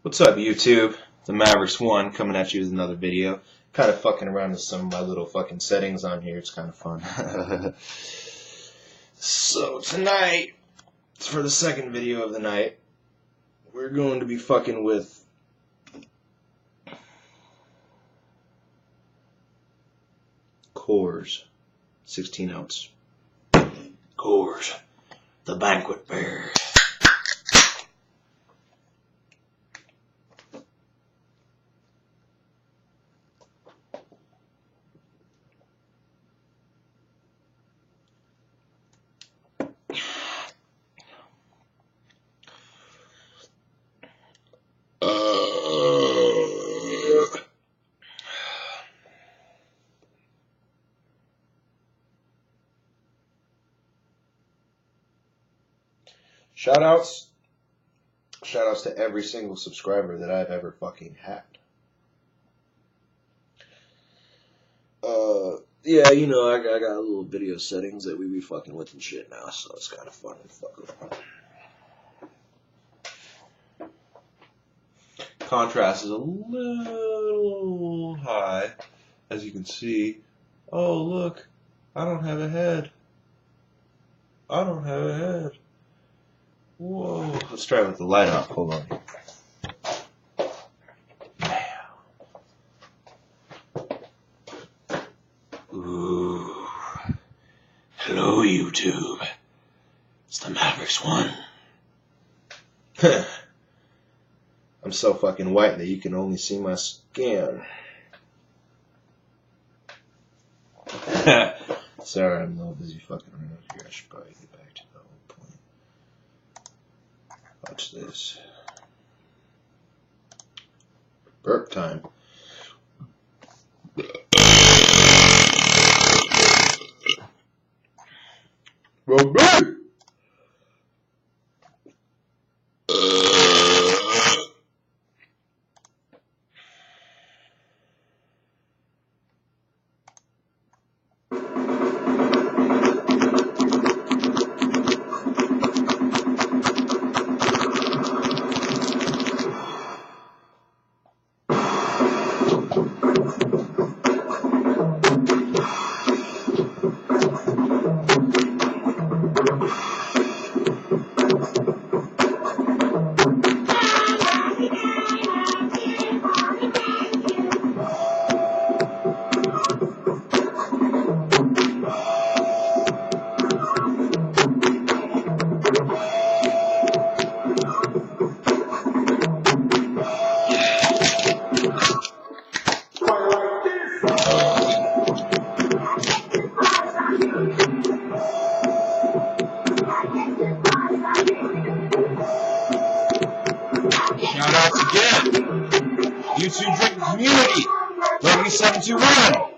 What's up, YouTube? The Mavericks 1 coming at you with another video. Kind of fucking around with some of my little fucking settings on here. It's kind of fun. So tonight, for the second video of the night, we're going to be fucking with Coors 16 ounce. Coors, the banquet bear. Shoutouts to every single subscriber that I've ever fucking had. Yeah, you know, I got little video settings that we be fucking with and shit now, so it's kind of fun to fuck around. Contrast is a little high, as you can see. Oh, look, I don't have a head. I don't have a head. Whoa. Let's try it with the light off. Hold on. Ooh. Hello, YouTube. It's the Mavericks 1. I'm so fucking white that you can only see my skin. Sorry, I'm a little busy fucking around here. I should probably get back to the whole point. Watch this. Burp time. Rugby! Shoutouts again. YouTube drinking community. Rugby 721.